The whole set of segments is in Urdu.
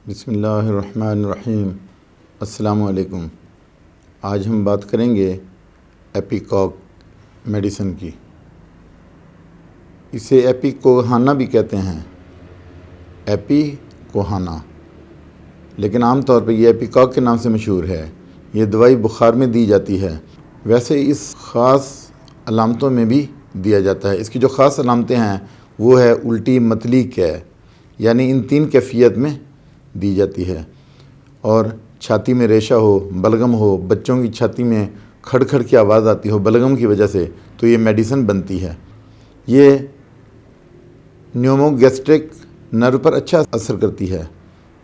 بسم اللہ الرحمن الرحیم۔ السلام علیکم۔ آج ہم بات کریں گے ایپیکاک میڈیسن کی۔ اسے ایپیکوہانا بھی کہتے ہیں، ایپیکوہانا، لیکن عام طور پہ یہ ایپیکاک کے نام سے مشہور ہے۔ یہ دوائی بخار میں دی جاتی ہے، ویسے اس خاص علامتوں میں بھی دیا جاتا ہے۔ اس کی جو خاص علامتیں ہیں وہ ہے الٹی، متلی، قے، یعنی ان تین کیفیت میں دی جاتی ہے۔ اور چھاتی میں ریشہ ہو، بلغم ہو، بچوں کی چھاتی میں کھڑ کھڑ کی آواز آتی ہو بلغم کی وجہ سے، تو یہ میڈیسن بنتی ہے۔ یہ نیوموگیسٹرک نرو پر اچھا اثر کرتی ہے۔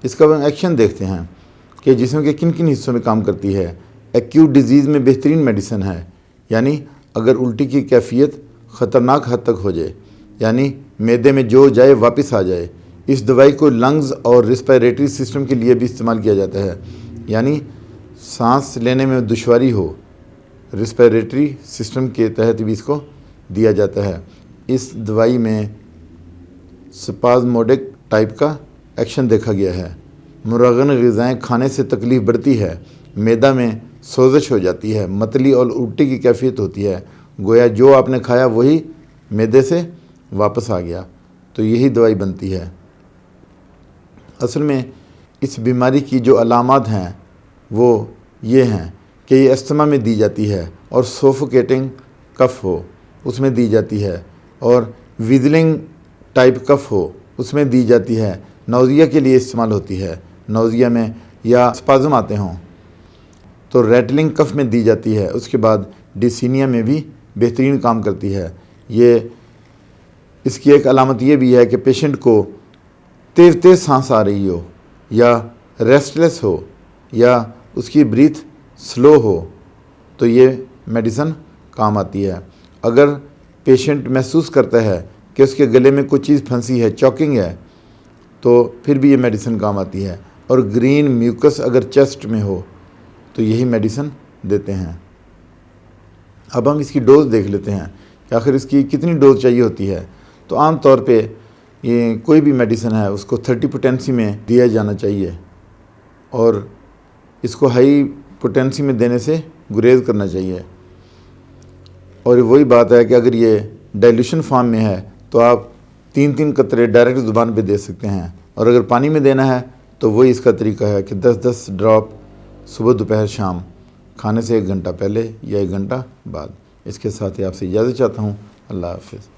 اس کا ایکشن دیکھتے ہیں کہ جسم کے کن کن حصوں میں کام کرتی ہے۔ ایکیوٹ ڈیزیز میں بہترین میڈیسن ہے، یعنی اگر الٹی کی کیفیت خطرناک حد تک ہو جائے، یعنی معدے میں جو جائے واپس آ جائے، اس دوائی کو لنگز اور ریسپائریٹری سسٹم کے لیے بھی استعمال کیا جاتا ہے، یعنی سانس لینے میں دشواری ہو، ریسپائریٹری سسٹم کے تحت بھی اس کو دیا جاتا ہے۔ اس دوائی میں سپازموڈک ٹائپ کا ایکشن دیکھا گیا ہے۔ مرغن غذائیں کھانے سے تکلیف بڑھتی ہے، معدہ میں سوزش ہو جاتی ہے، متلی اور الٹی کی کیفیت ہوتی ہے، گویا جو آپ نے کھایا وہی معدے سے واپس آ گیا، تو یہی دوائی بنتی ہے۔ اصل میں اس بیماری کی جو علامات ہیں وہ یہ ہیں کہ یہ استھما میں دی جاتی ہے، اور سوفوکیٹنگ کف ہو اس میں دی جاتی ہے، اور ویزلنگ ٹائپ کف ہو اس میں دی جاتی ہے۔ نوزیا کے لیے استعمال ہوتی ہے، نوزیا میں یا اسپازم آتے ہوں تو ریٹلنگ کف میں دی جاتی ہے۔ اس کے بعد ڈیسینیا میں بھی بہترین کام کرتی ہے۔ اس کی ایک علامت یہ بھی ہے کہ پیشنٹ کو تیز تیز سانس آ رہی ہو، یا ریسٹلیس ہو، یا اس کی بریتھ سلو ہو، تو یہ میڈیسن کام آتی ہے۔ اگر پیشنٹ محسوس کرتا ہے کہ اس کے گلے میں کوئی چیز پھنسی ہے، چوکنگ ہے، تو پھر بھی یہ میڈیسن کام آتی ہے۔ اور گرین میوکس اگر چیسٹ میں ہو تو یہی میڈیسن دیتے ہیں۔ اب ہم اس کی ڈوز دیکھ لیتے ہیں کہ آخر اس کی کتنی ڈوز چاہیے ہوتی ہے۔ تو عام طور پہ یہ کوئی بھی میڈیسن ہے اس کو 30 پوٹینسی میں دیا جانا چاہیے، اور اس کو ہائی پوٹینسی میں دینے سے گریز کرنا چاہیے۔ اور وہی بات ہے کہ اگر یہ ڈائلیوشن فارم میں ہے تو آپ 3 قطرے ڈائریکٹ زبان پہ دے سکتے ہیں، اور اگر پانی میں دینا ہے تو وہی اس کا طریقہ ہے کہ 10 ڈراپ صبح، دوپہر، شام، کھانے سے 1 گھنٹہ پہلے یا 1 گھنٹہ بعد۔ اس کے ساتھ ہی آپ سے اجازت چاہتا ہوں۔ اللہ حافظ۔